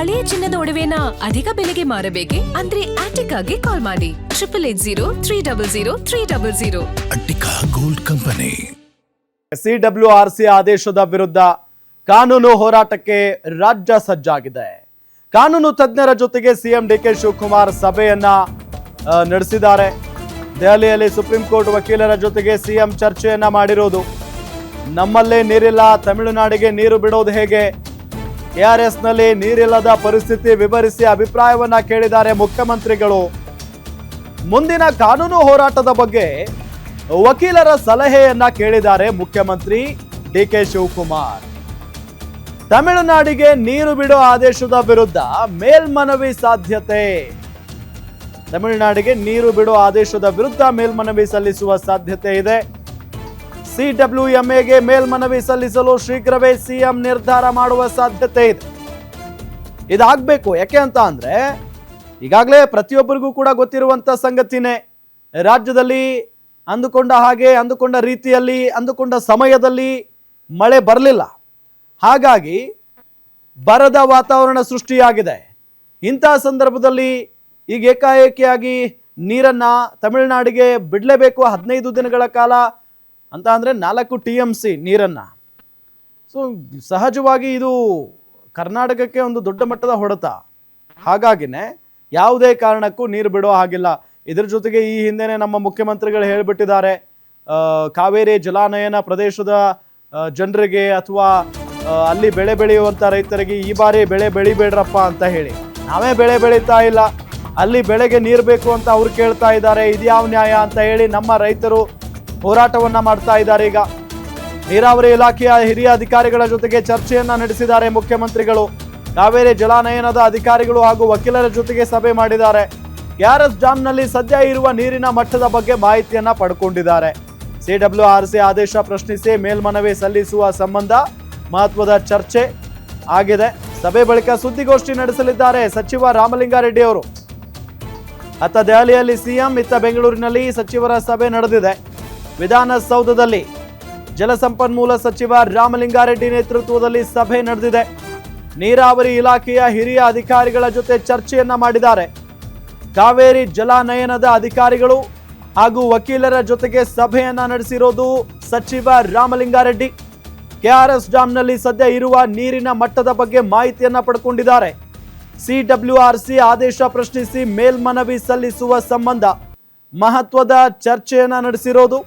ಹಳೆಯ ಚಿನ್ನದ ಒಡವೆನ ಅಧಿಕ ಬೆಲೆಗೆ ಮಾರಬೇಕೆ? ಅಂದ್ರೆ ಆಟಿಕಾಗೆ ಕಾಲ್ ಮಾಡಿ 8880 ಅಟ್ಟಿಕಾ ಗೋಲ್ಡ್ ಕಂಪನಿ. CWRC ಆದೇಶದ ವಿರುದ್ಧ ಕಾನೂನು ಹೋರಾಟಕ್ಕೆ ರಾಜ್ಯ ಸಜ್ಜಾಗಿದೆ. ಕಾನೂನು ತಜ್ಞರ ಜೊತೆಗೆ ಸಿಎಂ ಡಿಕೆ ಶಿವಕುಮಾರ್ ಸಭೆಯನ್ನ ನಡೆಸಿದ್ದಾರೆ. ದೆಹಲಿಯಲ್ಲಿ ಸುಪ್ರೀಂ ಕೋರ್ಟ್ ವಕೀಲರ ಜೊತೆಗೆ ಸಿಎಂ ಚರ್ಚೆಯನ್ನ ಮಾಡಿರೋದು. ನಮ್ಮಲ್ಲೇ ನೀರಿಲ್ಲ, ತಮಿಳುನಾಡಿಗೆ ನೀರು ಬಿಡೋದು ಹೇಗೆ? KRS ನಲ್ಲಿ ನೀರಿಲ್ಲದ ಪರಿಸ್ಥಿತಿ ವಿವರಿಸಿ ಅಭಿಪ್ರಾಯವನ್ನ ಕೇಳಿದ್ದಾರೆ ಮುಖ್ಯಮಂತ್ರಿಗಳು. ಮುಂದಿನ ಕಾನೂನು ಹೋರಾಟದ ಬಗ್ಗೆ ವಕೀಲರ ಸಲಹೆಯನ್ನ ಕೇಳಿದ್ದಾರೆ ಮುಖ್ಯಮಂತ್ರಿ ಡಿಕೆ ಶಿವಕುಮಾರ್. ತಮಿಳುನಾಡಿಗೆ ನೀರು ಬಿಡೋ ಆದೇಶದ ವಿರುದ್ಧ ಮೇಲ್ಮನವಿ ಸಾಧ್ಯತೆ. ತಮಿಳುನಾಡಿಗೆ ನೀರು ಬಿಡೋ ಆದೇಶದ ವಿರುದ್ಧ ಮೇಲ್ಮನವಿ ಸಲ್ಲಿಸುವ ಸಾಧ್ಯತೆ ಇದೆ. CWMAಗೆ ಮೇಲ್ಮನವಿ ಸಲ್ಲಿಸಲು ಶೀಘ್ರವೇ ಸಿಎಂ ನಿರ್ಧಾರ ಮಾಡುವ ಸಾಧ್ಯತೆ ಇದೆ. ಇದಾಗಬೇಕು. ಯಾಕೆ ಅಂತ ಅಂದ್ರೆ ಈಗಾಗಲೇ ಪ್ರತಿಯೊಬ್ಬರಿಗೂ ಕೂಡ ಗೊತ್ತಿರುವಂತ ಸಂಗತಿನೇ, ರಾಜ್ಯದಲ್ಲಿ ಅಂದುಕೊಂಡ ಹಾಗೆ, ಅಂದುಕೊಂಡ ರೀತಿಯಲ್ಲಿ, ಅಂದುಕೊಂಡ ಸಮಯದಲ್ಲಿ ಮಳೆ ಬರಲಿಲ್ಲ. ಹಾಗಾಗಿ ಬರದ ವಾತಾವರಣ ಸೃಷ್ಟಿಯಾಗಿದೆ. ಇಂತಹ ಸಂದರ್ಭದಲ್ಲಿ ಈಗ ಏಕಾಏಕಿಯಾಗಿ ನೀರನ್ನ ತಮಿಳುನಾಡಿಗೆ ಬಿಡಲೇಬೇಕು 15 ದಿನಗಳ ಕಾಲ ಅಂತ ಅಂದರೆ 4 TMC ನೀರನ್ನ. ಸೊ ಸಹಜವಾಗಿ ಇದು ಕರ್ನಾಟಕಕ್ಕೆ ಒಂದು ದೊಡ್ಡ ಮಟ್ಟದ ಹೊಡೆತ. ಹಾಗಾಗಿನೇ ಯಾವುದೇ ಕಾರಣಕ್ಕೂ ನೀರು ಬಿಡೋ ಹಾಗಿಲ್ಲ. ಇದ್ರ ಜೊತೆಗೆ ಈ ಹಿಂದೆನೇ ನಮ್ಮ ಮುಖ್ಯಮಂತ್ರಿಗಳು ಹೇಳಿಬಿಟ್ಟಿದ್ದಾರೆ, ಕಾವೇರಿ ಜಲಾನಯನ ಪ್ರದೇಶದ ಜನರಿಗೆ ಅಥವಾ ಅಲ್ಲಿ ಬೆಳೆ ಬೆಳೆಯುವಂಥ ರೈತರಿಗೆ ಈ ಬಾರಿ ಬೆಳೆ ಬೆಳಿಬೇಡ್ರಪ್ಪ ಅಂತ ಹೇಳಿ. ನಾವೇ ಬೆಳೆ ಬೆಳೀತಾ ಇಲ್ಲ, ಅಲ್ಲಿ ಬೆಳೆಗೆ ನೀರು ಬೇಕು ಅಂತ ಅವ್ರು ಕೇಳ್ತಾ ಇದ್ದಾರೆ. ಇದ್ಯಾವ ನ್ಯಾಯ ಅಂತ ಹೇಳಿ ನಮ್ಮ ರೈತರು ಹೋರಾಟವನ್ನ ಮಾಡ್ತಾ ಇದ್ದಾರೆ. ಈಗ ನೀರಾವರಿ ಇಲಾಖೆಯ ಹಿರಿಯ ಅಧಿಕಾರಿಗಳ ಜೊತೆಗೆ ಚರ್ಚೆಯನ್ನ ನಡೆಸಿದ್ದಾರೆ ಮುಖ್ಯಮಂತ್ರಿಗಳು. ಕಾವೇರಿ ಜಲಾನಯನದ ಅಧಿಕಾರಿಗಳು ಹಾಗೂ ವಕೀಲರ ಜೊತೆಗೆ ಸಭೆ ಮಾಡಿದ್ದಾರೆ. KRS ಡ್ಯಾಂನಲ್ಲಿ ಸದ್ಯ ಇರುವ ನೀರಿನ ಮಟ್ಟದ ಬಗ್ಗೆ ಮಾಹಿತಿಯನ್ನ ಪಡ್ಕೊಂಡಿದ್ದಾರೆ. CWRC ಆದೇಶ ಪ್ರಶ್ನಿಸಿ ಮೇಲ್ಮನವಿ ಸಲ್ಲಿಸುವ ಸಂಬಂಧ ಮಹತ್ವದ ಚರ್ಚೆ ಆಗಿದೆ. ಸಭೆ ಬಳಿಕ ಸುದ್ದಿಗೋಷ್ಠಿ ನಡೆಸಲಿದ್ದಾರೆ ಸಚಿವ ರಾಮಲಿಂಗಾರೆಡ್ಡಿ ಅವರು. ಅತ್ತ ದೆಹಲಿಯಲ್ಲಿ ಸಿಎಂ, ಇತ್ತ ಬೆಂಗಳೂರಿನಲ್ಲಿ ಸಚಿವರ ಸಭೆ ನಡೆದಿದೆ. ವಿಧಾನಸೌಧದಲ್ಲಿ ಜಲಸಂಪನ್ಮೂಲ ಸಚಿವ ರಾಮಲಿಂಗಾರೆಡ್ಡಿ ನೇತೃತ್ವದಲ್ಲಿ ಸಭೆ ನಡೆದಿದೆ. ನೀರಾವರಿ ಇಲಾಖೆಯ ಹಿರಿಯ ಅಧಿಕಾರಿಗಳ ಜೊತೆ ಚರ್ಚೆಯನ್ನ ಮಾಡಿದ್ದಾರೆ. ಕಾವೇರಿ ಜಲಾನಯನದ ಅಧಿಕಾರಿಗಳು ಹಾಗೂ ವಕೀಲರ ಜೊತೆಗೆ ಸಭೆಯನ್ನ ನಡೆಸಿರೋದು ಸಚಿವ ರಾಮಲಿಂಗಾರೆಡ್ಡಿ. KRS ಡ್ಯಾಂನಲ್ಲಿ ಸದ್ಯ ಇರುವ ನೀರಿನ ಮಟ್ಟದ ಬಗ್ಗೆ ಮಾಹಿತಿಯನ್ನ ಪಡ್ಕೊಂಡಿದ್ದಾರೆ. CWRC ಆದೇಶ ಪ್ರಶ್ನಿಸಿ ಮೇಲ್ಮನವಿ ಸಲ್ಲಿಸುವ ಸಂಬಂಧ ಮಹತ್ವದ ಚರ್ಚೆಯನ್ನ ನಡೆಸಿರೋದು.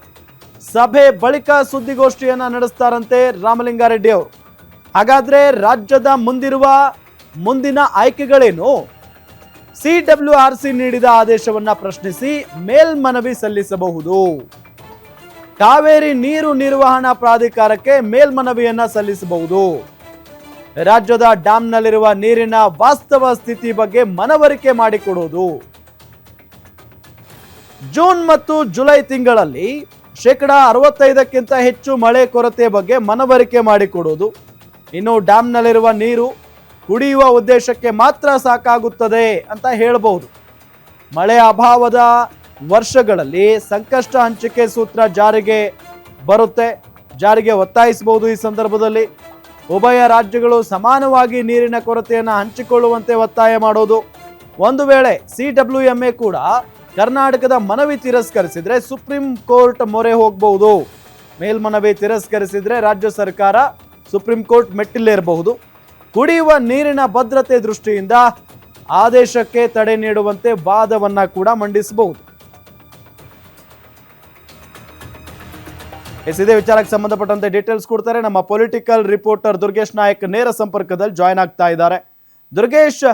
ಸಭೆ ಬಳಿಕ ಸುದ್ದಿಗೋಷ್ಠಿಯನ್ನ ನಡೆಸ್ತಾರಂತೆ ರಾಮಲಿಂಗಾರೆಡ್ಡಿ ಅವರು. ಹಾಗಾದ್ರೆ ರಾಜ್ಯದ ಮುಂದಿನ ಆಯ್ಕೆಗಳೇನು? CWRC ನೀಡಿದ ಆದೇಶವನ್ನ ಪ್ರಶ್ನಿಸಿ ಮೇಲ್ಮನವಿ ಸಲ್ಲಿಸಬಹುದು. ಕಾವೇರಿ ನೀರು ನಿರ್ವಹಣಾ ಪ್ರಾಧಿಕಾರಕ್ಕೆ ಮೇಲ್ಮನವಿಯನ್ನ ಸಲ್ಲಿಸಬಹುದು. ರಾಜ್ಯದ ಡ್ಯಾಂನಲ್ಲಿರುವ ನೀರಿನ ವಾಸ್ತವ ಸ್ಥಿತಿ ಬಗ್ಗೆ ಮನವರಿಕೆ ಮಾಡಿಕೊಡುವುದು. ಜೂನ್ ಮತ್ತು ಜುಲೈ ತಿಂಗಳಲ್ಲಿ 65% ಹೆಚ್ಚು ಮಳೆ ಕೊರತೆ ಬಗ್ಗೆ ಮನವರಿಕೆ ಮಾಡಿಕೊಡುವುದು. ಇನ್ನು ಡ್ಯಾಂನಲ್ಲಿರುವ ನೀರು ಕುಡಿಯುವ ಉದ್ದೇಶಕ್ಕೆ ಮಾತ್ರ ಸಾಕಾಗುತ್ತದೆ ಅಂತ ಹೇಳಬಹುದು. ಮಳೆ ಅಭಾವದ ವರ್ಷಗಳಲ್ಲಿ ಸಂಕಷ್ಟ ಹಂಚಿಕೆ ಸೂತ್ರ ಜಾರಿಗೆ ಒತ್ತಾಯಿಸಬಹುದು. ಈ ಸಂದರ್ಭದಲ್ಲಿ ಉಭಯ ರಾಜ್ಯಗಳು ಸಮಾನವಾಗಿ ನೀರಿನ ಕೊರತೆಯನ್ನು ಹಂಚಿಕೊಳ್ಳುವಂತೆ ಒತ್ತಾಯ ಮಾಡೋದು. ಒಂದು ವೇಳೆ CWMA ಕೂಡ ಕರ್ನಾಟಕದ ಮನವಿ ತಿರಸ್ಕರಿಸಿದ್ರೆ ಸುಪ್ರೀಂ ಕೋರ್ಟ್ ಮೊರೆ ಹೋಗಬಹುದು. ಮೇಲ್ಮನವಿ ತಿರಸ್ಕರಿಸಿದ್ರೆ ರಾಜ್ಯ ಸರ್ಕಾರ ಸುಪ್ರೀಂ ಕೋರ್ಟ್ ಮೆಟ್ಟಿಲೇರಬಹುದು. ಕುಡಿಯುವ ನೀರಿನ ಭದ್ರತೆ ದೃಷ್ಟಿಯಿಂದ ಆದೇಶಕ್ಕೆ ತಡೆ ನೀಡುವಂತೆ ವಾದವನ್ನ ಕೂಡ ಮಂಡಿಸಬಹುದು. ಇದೇ ವಿಚಾರಕ್ಕೆ ಸಂಬಂಧಪಟ್ಟಂತೆ ಡೀಟೇಲ್ಸ್ ಕೊಡ್ತಾರೆ ನಮ್ಮ ಪೊಲಿಟಿಕಲ್ ರಿಪೋರ್ಟರ್ ದುರ್ಗೇಶ್ ನಾಯಕ್ ನೇರ ಸಂಪರ್ಕದಲ್ಲಿ ಜಾಯ್ನ್ ಆಗ್ತಾ ಇದ್ದಾರೆ. ದುರ್ಗೇಶ್,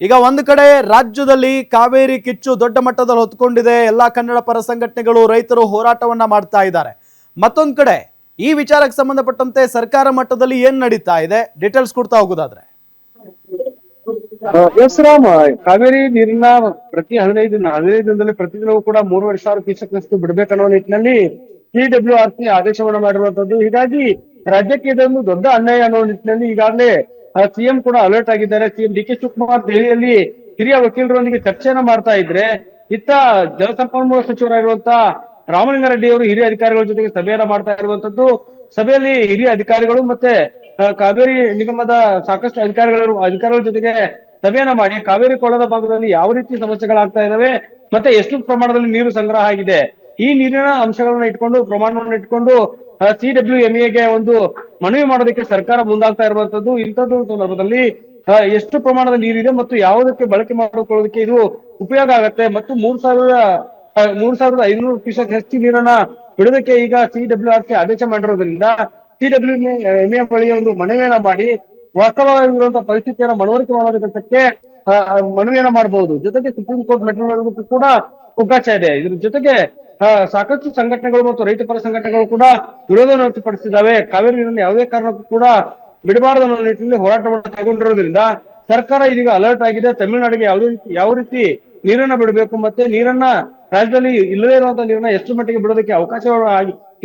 ಈಗ ಒಂದು ಕಡೆ ರಾಜ್ಯದಲ್ಲಿ ಕಾವೇರಿ ಕಿಚ್ಚು ದೊಡ್ಡ ಮಟ್ಟದಲ್ಲಿ ಹೊತ್ಕೊಂಡಿದೆ. ಎಲ್ಲಾ ಕನ್ನಡ ಪರ ಸಂಘಟನೆಗಳು, ರೈತರು ಹೋರಾಟವನ್ನ ಮಾಡ್ತಾ ಇದ್ದಾರೆ. ಮತ್ತೊಂದು ಕಡೆ ಈ ವಿಚಾರಕ್ಕೆ ಸಂಬಂಧಪಟ್ಟಂತೆ ಸರ್ಕಾರ ಮಟ್ಟದಲ್ಲಿ ಏನ್ ನಡೀತಾ ಇದೆ, ಡೀಟೇಲ್ಸ್ ಕೊಡ್ತಾ ಹೋಗೋದಾದ್ರೆ? ಎಸ್ ರಾಮ್, ಕಾವೇರಿ ನೀರಿನ ಪ್ರತಿ 15 ದಿನದಲ್ಲಿ ಪ್ರತಿದಿನವೂ ಕೂಡ 3,500 ಕ್ಯೂಸೆಕ್ನಷ್ಟು ಬಿಡಬೇಕನ್ನೋ ನಿಟ್ಟಿನಲ್ಲಿ CWRC ಆದೇಶವನ್ನು ಮಾಡಿರುವಂತದ್ದು. ಹೀಗಾಗಿ ರಾಜ್ಯಕ್ಕೆ ಇದೊಂದು ದೊಡ್ಡ ಅನ್ಯಾಯ ಅನ್ನೋ ನಿಟ್ಟಿನಲ್ಲಿ ಈಗಾಗಲೇ ಸಿಎಂ ಕೂಡ ಅಲರ್ಟ್ ಆಗಿದ್ದಾರೆ. ಸಿಎಂ ಡಿ ಕೆ ಶಿವಕುಮಾರ್ ದೆಹಲಿಯಲ್ಲಿ ಹಿರಿಯ ವಕೀಲರೊಂದಿಗೆ ಚರ್ಚೆಯನ್ನ ಮಾಡ್ತಾ ಇದ್ರೆ, ಇತ್ತ ಜಲಸಂಪನ್ಮೂಲ ಸಚಿವರಾಗಿರುವಂತ ರಾಮಲಿಂಗಾರೆಡ್ಡಿ ಅವರು ಹಿರಿಯ ಅಧಿಕಾರಿಗಳ ಜೊತೆಗೆ ಸಭೆಯನ್ನ ಮಾಡ್ತಾ ಇರುವಂತದ್ದು. ಸಭೆಯಲ್ಲಿ ಹಿರಿಯ ಅಧಿಕಾರಿಗಳು ಮತ್ತೆ ಕಾವೇರಿ ನಿಗಮದ ಸಾಕಷ್ಟು ಅಧಿಕಾರಿಗಳ ಜೊತೆಗೆ ಸಭೆಯನ್ನ ಮಾಡಿ ಕಾವೇರಿ ಕೊಳ್ಳದ ಭಾಗದಲ್ಲಿ ಯಾವ ರೀತಿ ಸಮಸ್ಯೆಗಳಾಗ್ತಾ ಇದಾವೆ ಮತ್ತೆ ಎಷ್ಟು ಪ್ರಮಾಣದಲ್ಲಿ ನೀರು ಸಂಗ್ರಹ ಆಗಿದೆ ಈ ನೀರಿನ ಅಂಶಗಳನ್ನ ಇಟ್ಕೊಂಡು ಪ್ರಮಾಣವನ್ನು ಇಟ್ಕೊಂಡು CWMA ಒಂದು ಮನವಿ ಮಾಡೋದಕ್ಕೆ ಸರ್ಕಾರ ಮುಂದಾಗ್ತಾ ಇರುವಂತದ್ದು. ಇಂಥದ್ದು ಸಂದರ್ಭದಲ್ಲಿ ಎಷ್ಟು ಪ್ರಮಾಣದ ನೀರಿದೆ ಮತ್ತು ಯಾವುದಕ್ಕೆ ಬಳಕೆ ಮಾಡಿಕೊಳ್ಳೋದಕ್ಕೆ ಇದು ಉಪಯೋಗ ಆಗತ್ತೆ ಮತ್ತು 3,500 ಕ್ಯೂಸೆಕ್ ಹೆಚ್ಚು ನೀರನ್ನ ಬಿಡೋದಕ್ಕೆ ಈಗ CWRC ಆದೇಶ ಮಾಡಿರೋದ್ರಿಂದ CWMA ಬಳಿ ಒಂದು ಮನವಿಯನ್ನ ಮಾಡಿ ವಾಸ್ತವವಾಗಿರುವಂತಹ ಪರಿಸ್ಥಿತಿಯನ್ನ ಮನವರಿಕೆ ಮಾಡೋದಕ್ಕೆ ಮನವಿಯನ್ನ ಮಾಡಬಹುದು. ಜೊತೆಗೆ ಸುಪ್ರೀಂ ಕೋರ್ಟ್ ಮೆಟ್ಟಿಲುವರೆಗೂ ಕೂಡ ಅವಕಾಶ ಇದೆ. ಇದ್ರ ಜೊತೆಗೆ ಸಾಕಷ್ಟು ಸಂಘಟನೆಗಳು ಮತ್ತು ರೈತ ಪರ ಸಂಘಟನೆಗಳು ಕೂಡ ವಿರೋಧವನ್ನು ವ್ಯಕ್ತಪಡಿಸಿದ್ದಾವೆ. ಕಾವೇರಿ ನೀರನ್ನು ಯಾವುದೇ ಕಾರಣಕ್ಕೂ ಕೂಡ ಬಿಡಬಾರದು ಅನ್ನೋ ನಿಟ್ಟಿನಲ್ಲಿ ಹೋರಾಟವನ್ನು ಕೈಗೊಂಡಿರೋದ್ರಿಂದ ಸರ್ಕಾರ ಇದೀಗ ಅಲರ್ಟ್ ಆಗಿದೆ. ತಮಿಳುನಾಡಿಗೆ ಯಾವ ರೀತಿ ನೀರನ್ನ ಬಿಡಬೇಕು ಮತ್ತೆ ನೀರನ್ನ ರಾಜ್ಯದಲ್ಲಿ ಇಲ್ಲದೇ ಇರುವಂತಹ ನೀರನ್ನ ಎಷ್ಟು ಮಟ್ಟಿಗೆ ಬಿಡೋದಕ್ಕೆ ಅವಕಾಶ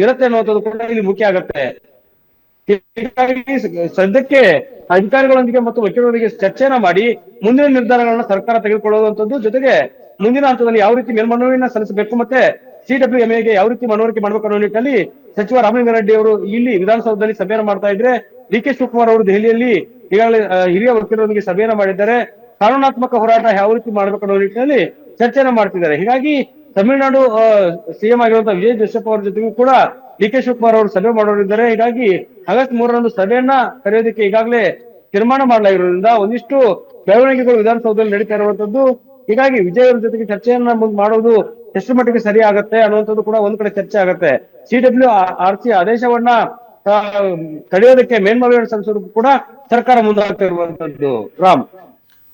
ಇರುತ್ತೆ ಅನ್ನುವಂಥದ್ದು ಕೂಡ ಇಲ್ಲಿ ಮುಖ್ಯ ಆಗತ್ತೆ. ಹೀಗಾಗಿ ಸದ್ಯಕ್ಕೆ ಅಧಿಕಾರಿಗಳೊಂದಿಗೆ ಮತ್ತು ವಕೀಲರೊಂದಿಗೆ ಚರ್ಚೆಯನ್ನ ಮಾಡಿ ಮುಂದಿನ ನಿರ್ಧಾರಗಳನ್ನ ಸರ್ಕಾರ ತೆಗೆದುಕೊಳ್ಳುವಂತದ್ದು. ಜೊತೆಗೆ ಮುಂದಿನ ಹಂತದಲ್ಲಿ ಯಾವ ರೀತಿ ಮೇಲ್ಮನವಿಯನ್ನ ಸಲ್ಲಿಸಬೇಕು ಮತ್ತೆ CWMAಗೆ ಯಾವ ರೀತಿ ಮನವರಿಕೆ ಮಾಡಬೇಕು ಅನ್ನೋ ನಿಟ್ಟಿನಲ್ಲಿ ಸಚಿವ ರಾಮಲಿಂಗಾರೆಡ್ಡಿ ಅವರು ಇಲ್ಲಿ ವಿಧಾನಸೌಧದಲ್ಲಿ ಸಭೆಯನ್ನು ಮಾಡ್ತಾ ಇದ್ರೆ DK ಶಿವಕುಮಾರ್ ಅವರು ದೆಹಲಿಯಲ್ಲಿ ಈಗಾಗಲೇ ಹಿರಿಯ ವಕೀಲರೊಂದಿಗೆ ಸಭೆಯನ್ನ ಮಾಡಿದ್ದಾರೆ. ಕಾನೂನಾತ್ಮಕ ಹೋರಾಟ ಯಾವ ರೀತಿ ಮಾಡ್ಬೇಕು ಅನ್ನೋ ನಿಟ್ಟಿನಲ್ಲಿ ಚರ್ಚೆಯನ್ನ ಮಾಡ್ತಿದ್ದಾರೆ. ಹೀಗಾಗಿ ತಮಿಳುನಾಡು CM ಆಗಿರುವಂತಹ ವಿಜಯ್ ಜೋಸೆಫ್ ಅವರ ಜೊತೆಗೂ ಕೂಡ DK ಶಿವಕುಮಾರ್ ಅವರು ಸಭೆ ಮಾಡೋರಿದ್ದಾರೆ. ಹೀಗಾಗಿ ಆಗಸ್ಟ್ 3ರಂದು ಸಭೆಯನ್ನ ಕರೆಯೋದಕ್ಕೆ ಈಗಾಗಲೇ ತೀರ್ಮಾನ ಮಾಡಲಾಗಿರೋದ್ರಿಂದ ಒಂದಿಷ್ಟು ಬೆಳವಣಿಗೆಗಳು ವಿಧಾನಸೌಧದಲ್ಲಿ ನಡೀತಾ ಇರುವಂತದ್ದು. ಹೀಗಾಗಿ ವಿಜಯ್ ಅವರ ಜೊತೆಗೆ ಚರ್ಚೆಯನ್ನ ಮಾಡೋದು ಎಷ್ಟು ಮಟ್ಟಿಗೆ ಸರಿ ಆಗತ್ತೆ ಅನ್ನುವಂಥದ್ದು ಕೂಡ ಒಂದ್ ಕಡೆ ಚರ್ಚೆ ಆಗತ್ತೆ. CWRC ಆದೇಶವನ್ನ ತಡೆಯೋದಕ್ಕೆ ಮೇಲ್ಮನವಿಯನ್ನು ಸಲ್ಲಿಸೋದಕ್ಕೂ ಕೂಡ ಸರ್ಕಾರ ಮುಂದಾಗ್ತಾ ಇರುವಂತದ್ದು. Ram,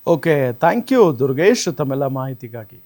okay, thank you Durgesh ತಮ್ಮೆಲ್ಲ ಮಾಹಿತಿಗಾಗಿ.